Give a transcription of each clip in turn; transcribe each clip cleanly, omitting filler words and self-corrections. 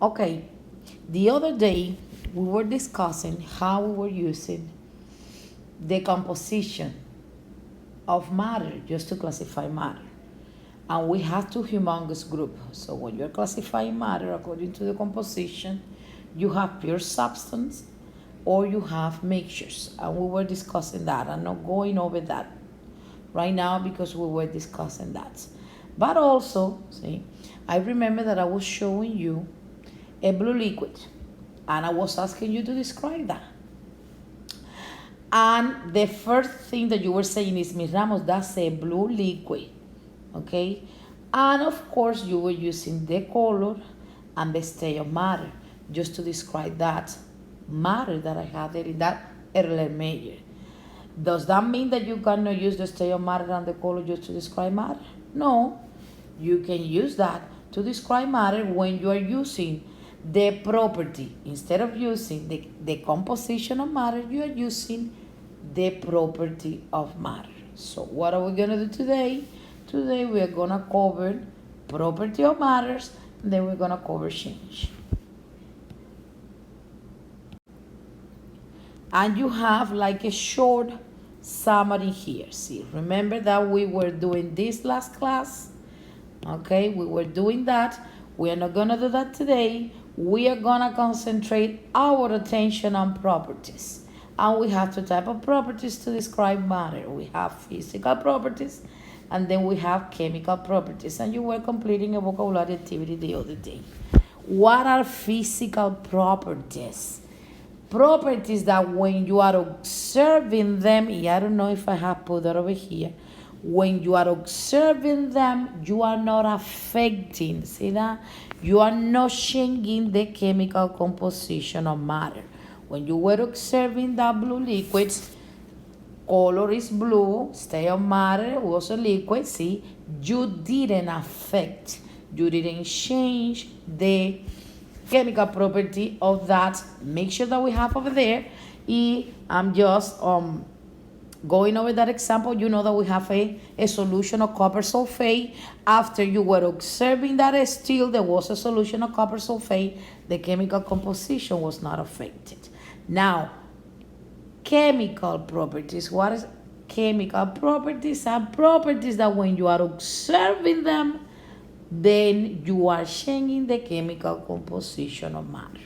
Okay, the other day we were discussing how we were using the composition of matter just to classify matter. And we have two humongous groups. So when you're classifying matter according to the composition, you have pure substance or you have mixtures. And we were discussing that. I'm not going over that right now because we were discussing that. But also, see, I remember that I was showing you a blue liquid and I was asking you to describe that. And the first thing that you were saying is, Miss Ramos, that's a blue liquid. Okay? And of course, you were using the color and the state of matter just to describe that matter that I had there in that earlier measure. Does that mean that you cannot use the state of matter and the color just to describe matter? No. You can use that to describe matter when you are using the property. Instead of using the composition of matter, you are using the property of matter. So what are we going to do today? Today we are going to cover property of matters, and then we're going to cover change. And you have like a short summary here. See, remember that we were doing this last class? Okay, we were doing that. We are not going to do that today. We are going to concentrate our attention on properties. And we have two types of properties to describe matter. We have physical properties, and then we have chemical properties. And you were completing a vocabulary activity the other day. What are physical properties? Properties that when you are observing them, I don't know if I have put that over here. When you are observing them, you are not affecting, see that? You are not changing the chemical composition of matter. When you were observing that blue liquid, color is blue, state of matter was a liquid, see? You didn't affect, you didn't change the chemical property of that mixture that we have over there. I'm just going over that example. You know that we have a solution of copper sulfate. After you were observing that still there was a solution of copper sulfate, the chemical composition was not affected. Now, chemical properties. What is chemical properties? Are properties that when you are observing them, then you are changing the chemical composition of matter.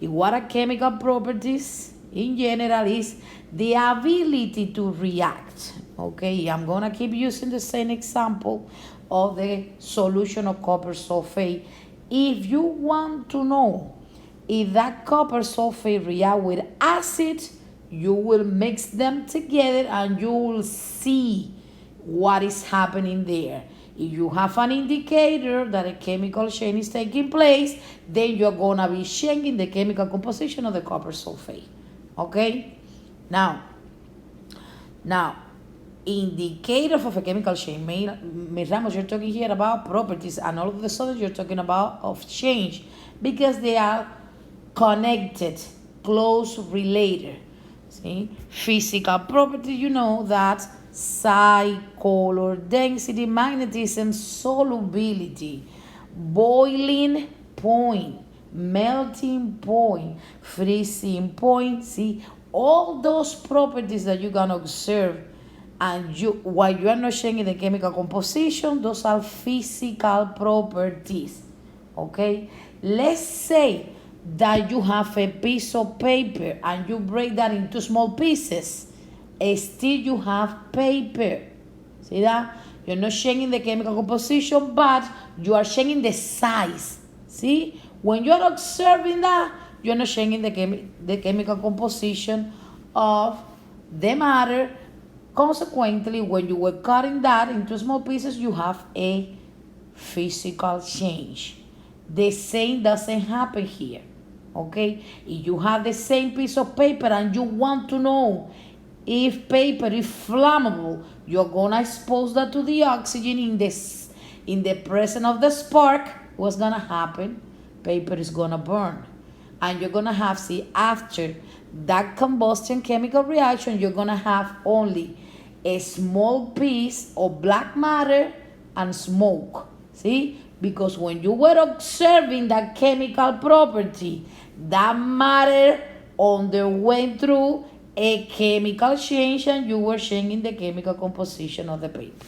And what are chemical properties? In general, is the ability to react. Okay, I'm gonna keep using the same example of the solution of copper sulfate. If you want to know if that copper sulfate react with acid, you will mix them together and you will see what is happening there. If you have an indicator that a chemical change is taking place, then you're going to be changing the chemical composition of the copper sulfate. Okay? Now, indicators of a chemical change. Ms. Ramos, you're talking here about properties, and all of the sudden you're talking about of change because they are connected, close related. See? Physical property, you know that size, color, density, magnetism, solubility, boiling point, melting point, freezing point. See, all those properties that you can observe, and while you are not changing the chemical composition, those are physical properties. Okay, let's say that you have a piece of paper and you break that into small pieces. Still you have paper. See that? You're not changing the chemical composition, but you are changing the size. See? When you are observing that, you're not changing the chemical composition of the matter. Consequently, when you were cutting that into small pieces, you have a physical change. The same doesn't happen here. Okay? If you have the same piece of paper and you want to know if paper is flammable, you're gonna expose that to the oxygen in the presence of the spark. What's gonna happen? Paper is gonna burn. And you're gonna have, see, after that combustion chemical reaction, you're gonna have only a small piece of black matter and smoke. See? Because when you were observing that chemical property, that matter underwent through a chemical change and you were changing the chemical composition of the paper.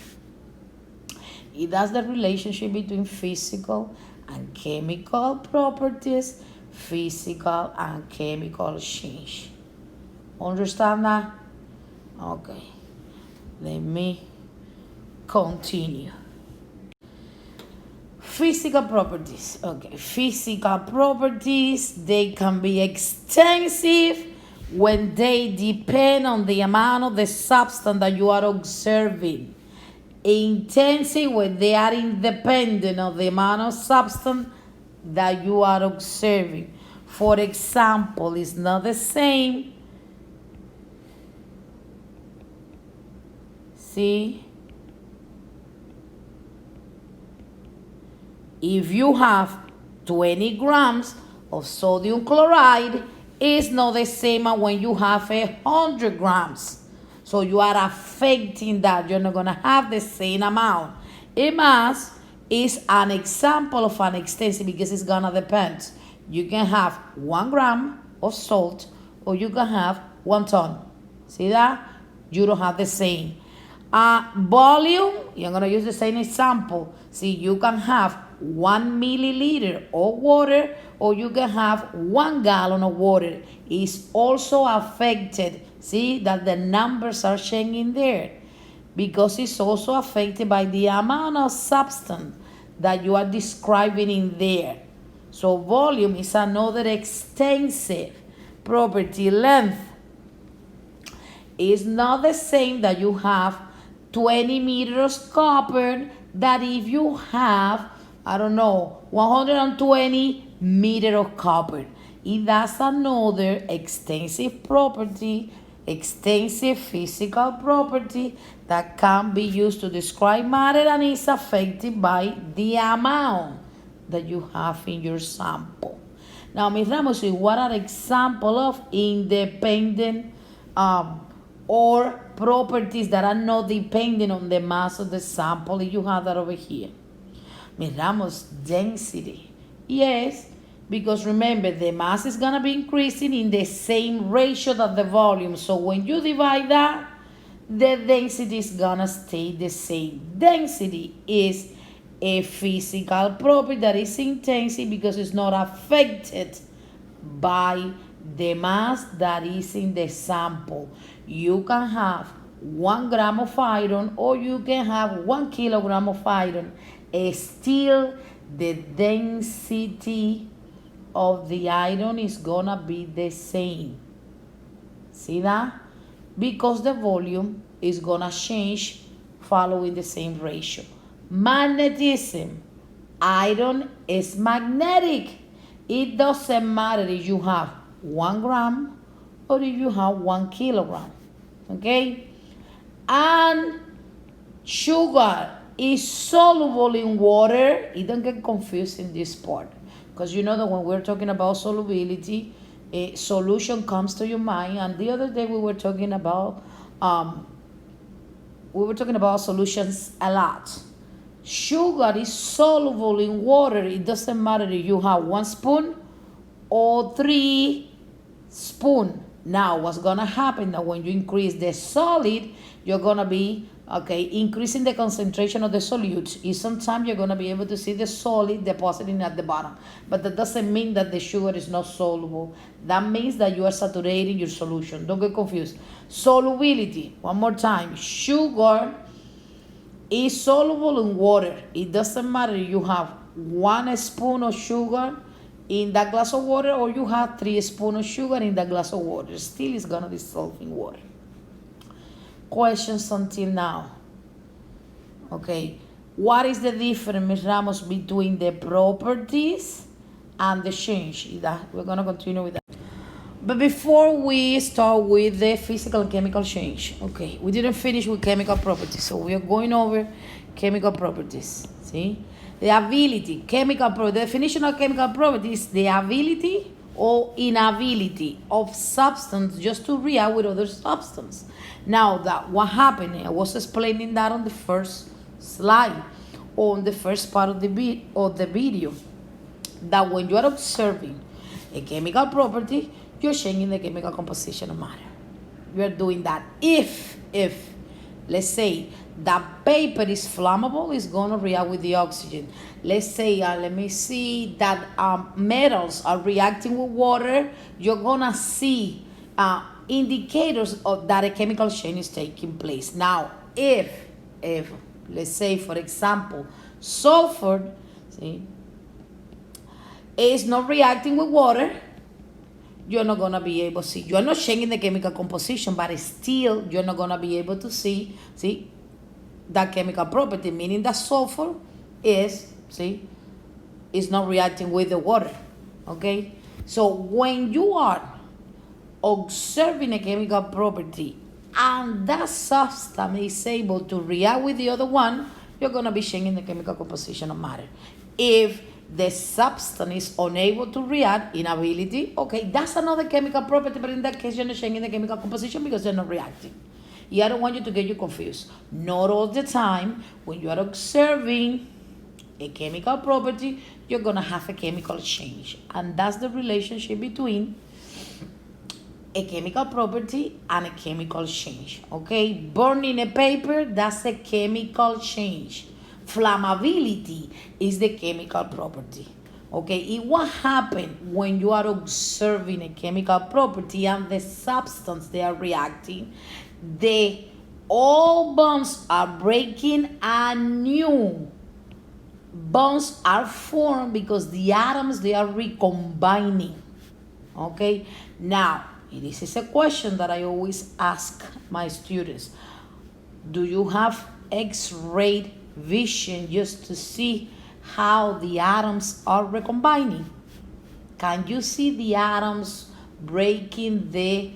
That's the relationship between physical and chemical properties, physical and chemical change. Understand that? Okay. Let me continue. Physical properties. Okay. Physical properties, they can be extensive when they depend on the amount of the substance that you are observing. Intensive when they are independent of the amount of substance that you are observing. For example, it's not the same. See? If you have 20 grams of sodium chloride, it's not the same as when you have 100 grams. So you are affecting that. You're not going to have the same amount. A mass is an example of an extensive because it's going to depend. You can have 1 gram of salt or you can have 1 ton. See that? You don't have the same. Volume, you're going to use the same example. See, you can have 1 milliliter of water or you can have 1 gallon of water. It's also affected. See that the numbers are changing there because it's also affected by the amount of substance that you are describing in there. So volume is another extensive property. Length is not the same that you have 20 meters copper that if you have, I don't know, 120 meters of copper. That's another extensive property, extensive physical property that can be used to describe matter and is affected by the amount that you have in your sample. Now, Ms. Ramos, what are examples of independent or properties that are not dependent on the mass of the sample? You have that over here. Ms. Ramos, density. Yes, because remember, the mass is going to be increasing in the same ratio that the volume. So when you divide that, the density is going to stay the same. Density is a physical property that is intensive because it's not affected by the mass that is in the sample. You can have 1 gram of iron or you can have 1 kilogram of iron. Still, the density of the iron is gonna be the same. See that? Because the volume is gonna change following the same ratio. Magnetism. Iron is magnetic. It doesn't matter if you have 1 gram or if you have 1 kilogram. Okay? And sugar is soluble in water. You don't get confused in this part. Because you know that when we're talking about solubility, a solution comes to your mind. And the other day we were talking about solutions a lot. Sugar is soluble in water. It doesn't matter if you have 1 spoon or 3 spoons. Now, what's going to happen that when you increase the solid, you're going to be, increasing the concentration of the solute. Sometimes you're going to be able to see the solid depositing at the bottom. But that doesn't mean that the sugar is not soluble. That means that you are saturating your solution. Don't get confused. Solubility, one more time. Sugar is soluble in water. It doesn't matter if you have 1 spoon of sugar in that glass of water or you have 3 spoons of sugar in that glass of water. Still is going to dissolve in water. Questions until now? Okay. What is the difference, Ms. Ramos, between the properties and the change? We're going to continue with that. But before we start with the physical and chemical change, okay, we didn't finish with chemical properties, so we are going over chemical properties. See? The ability, the definition of chemical properties, the ability or inability of substance just to react with other substance. Now, what happened, I was explaining that on the first slide. on the first part of the video that when you are observing a chemical property, you're changing the chemical composition of matter. You are doing that if let's say that paper is flammable, it's going to react with the oxygen. Let's say, let me see, that metals are reacting with water, you're going to see indicators of that a chemical change is taking place. Now, if let's say, for example, sulfur, see, is not reacting with water, you're not going to be able to see. You're not changing the chemical composition, but still you're not going to be able to see that chemical property, meaning that sulfur is not reacting with the water. Okay? So when you are observing a chemical property and that substance is able to react with the other one, you're going to be changing the chemical composition of matter. If the substance is unable to react, inability, okay, that's another chemical property, but in that case, you're not changing the chemical composition because they're not reacting. Yeah, I don't want you to get you confused. Not all the time, when you are observing a chemical property, you're going to have a chemical change. And that's the relationship between a chemical property and a chemical change. Okay, burning a paper, that's a chemical change. Flammability is the chemical property. Okay, what happens when you are observing a chemical property and the substance they are reacting, the old bonds are breaking and new bonds are formed because the atoms, they are recombining. Okay, now this is a question that I always ask my students. Do you have X-ray vision just to see how the atoms are recombining? Can you see the atoms breaking the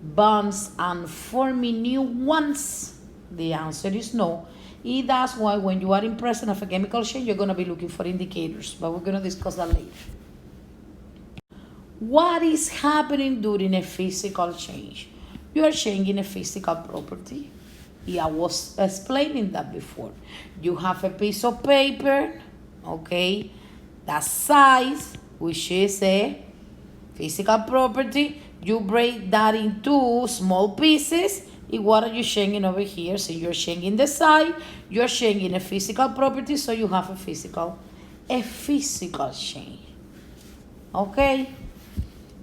bonds and forming new ones? The answer is no. That's why when you are in presence of a chemical change, you're going to be looking for indicators, but we're going to discuss that later. What is happening during a physical change? You are changing a physical property. Yeah, I was explaining that before. You have a piece of paper, okay, that size, which is a physical property. You break that into small pieces. What are you changing over here? So you're changing the size, you're changing a physical property, so you have a physical change. Okay?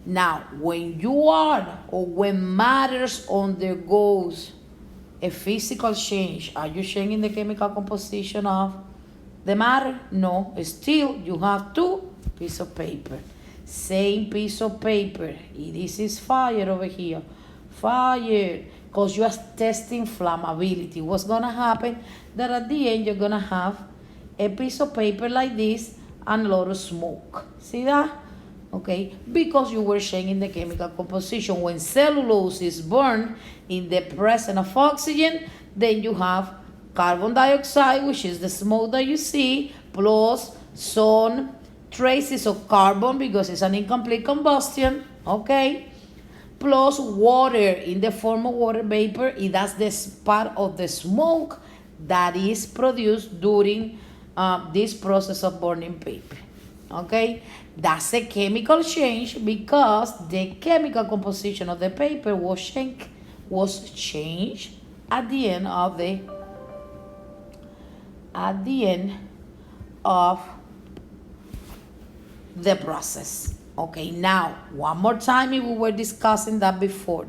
Now, when you are, or when matters undergoes a physical change, are you changing the chemical composition of the matter? No. Still, you have two pieces of paper. Same piece of paper. This is fire over here. Fire. Because you are testing flammability. What's going to happen? That at the end, you're going to have a piece of paper like this and a lot of smoke. See that? Okay, because you were changing the chemical composition. When cellulose is burned in the presence of oxygen, then you have carbon dioxide, which is the smoke that you see, plus some traces of carbon because it's an incomplete combustion, okay, plus water in the form of water vapor. That's the part of the smoke that is produced during this process of burning paper. Okay, that's a chemical change because the chemical composition of the paper was changed at the end of the process. Okay, now one more time, we were discussing that before.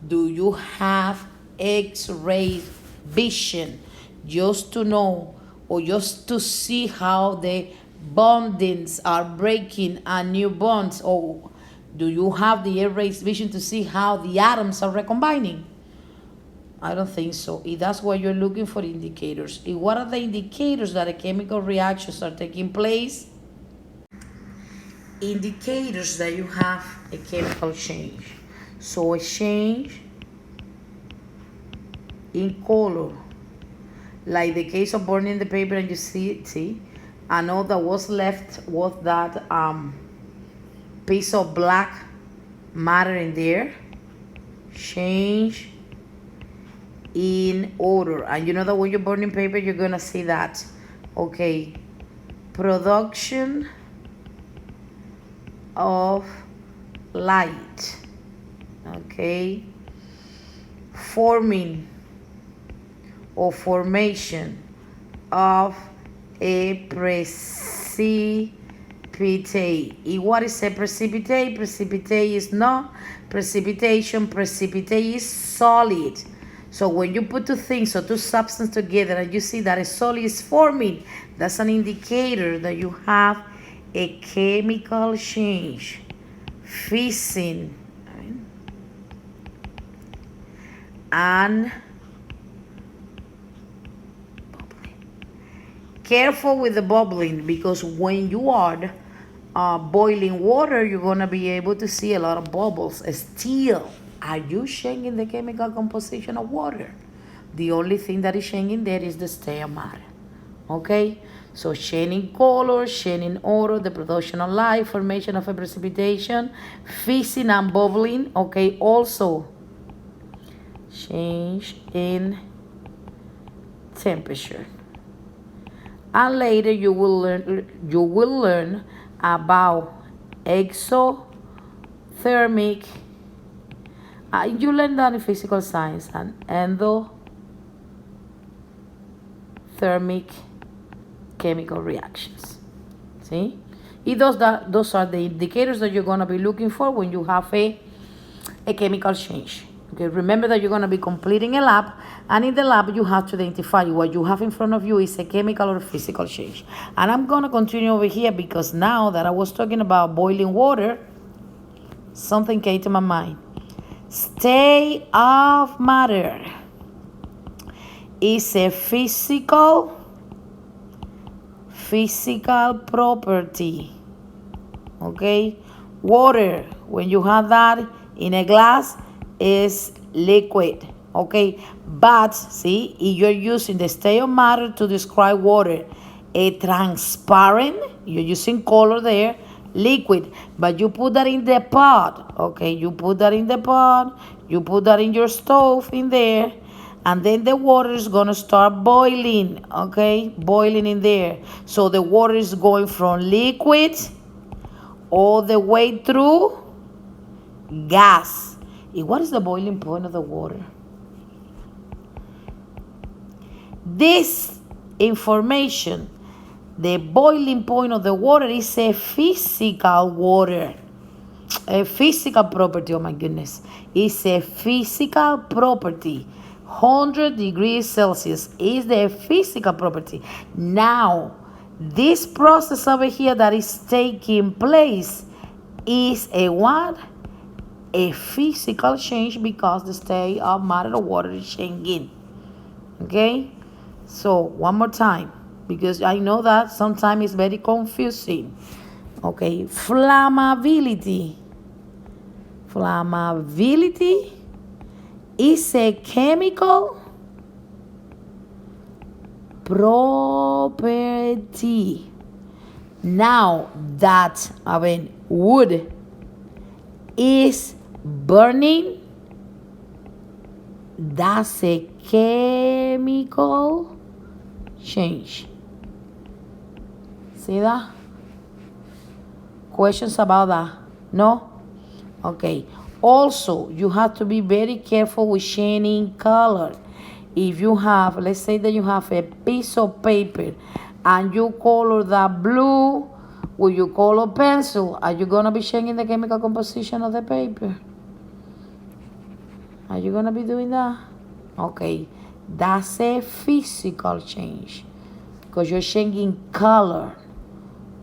Do you have X-ray vision just to know or just to see how the bondings are breaking and new bonds, or do you have the X-ray vision to see how the atoms are recombining? I don't think so. That's why you're looking for indicators. What are the indicators that a chemical reactions are taking place? Indicators that you have a chemical change. So a change in color, like the case of burning the paper, and you see, and all that was left was that piece of black matter in there. Change in odor, and you know that when you're burning paper, you're gonna see that Okay, production of light. Okay, forming or formation of a precipitate. What is a precipitate? Precipitate is not precipitation. Precipitate is solid. So when you put two things or two substances together and you see that a solid is forming, that's an indicator that you have a chemical change. Fissing and careful with the bubbling, because when you are boiling water, you're going to be able to see a lot of bubbles. Still, are you changing the chemical composition of water? The only thing that is changing there is the stereomatter. Okay? So changing color, changing odor, the production of light, formation of a precipitation, fizzing and bubbling. Okay? Also, change in temperature. And later you will learn about exothermic. You learn that in physical science, and endothermic chemical reactions. See, those are the indicators that you're going to be looking for when you have a chemical change. Okay, remember that you're going to be completing a lab, and in the lab you have to identify what you have in front of you is a chemical or physical change. And I'm going to continue over here because now that I was talking about boiling water, something came to my mind. State of matter is a physical property. Okay, water, when you have that in a glass, is liquid. Okay, but see, if you're using the state of matter to describe water, a transparent, you're using color there, liquid, but you put that in the pot. Okay, you put that in the pot, you put that in your stove in there, and then the water is going to start boiling. Okay, boiling in there. So the water is going from liquid all the way through gas. What is the boiling point of the water? This information, the boiling point of the water, is a physical water. A physical property, oh my goodness. It's a physical property. 100 degrees Celsius is the physical property. Now, this process over here that is taking place is a what? A physical change, because the state of matter of water is changing. Okay? So, one more time, because I know that sometimes it's very confusing. Okay, flammability. Flammability is a chemical property. Now that, wood is burning, that's a chemical change. See that? Questions about that? No? Okay. Also, you have to be very careful with changing color. If you have, let's say that you have a piece of paper and you color that blue with your color pencil, are you going to be changing the chemical composition of the paper? Are you going to be doing that? Okay. That's a physical change, because you're changing color.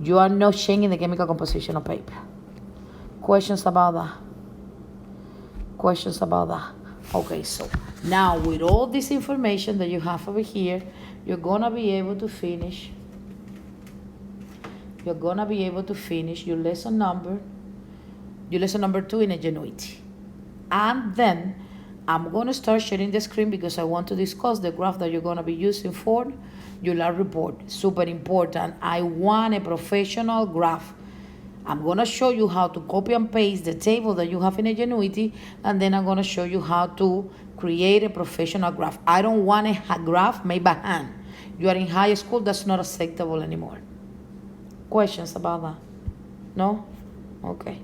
You are not changing the chemical composition of paper. Questions about that? Questions about that? Okay, so now with all this information that you have over here, you're going to be able to finish. You're going to be able to finish your lesson number 2 in Ingenuity. And then I'm going to start sharing the screen because I want to discuss the graph that you're going to be using for your lab report. Super important. I want a professional graph. I'm going to show you how to copy and paste the table that you have in Ingenuity, and then I'm going to show you how to create a professional graph. I don't want a graph made by hand. You are in high school, that's not acceptable anymore. Questions about that? No? Okay.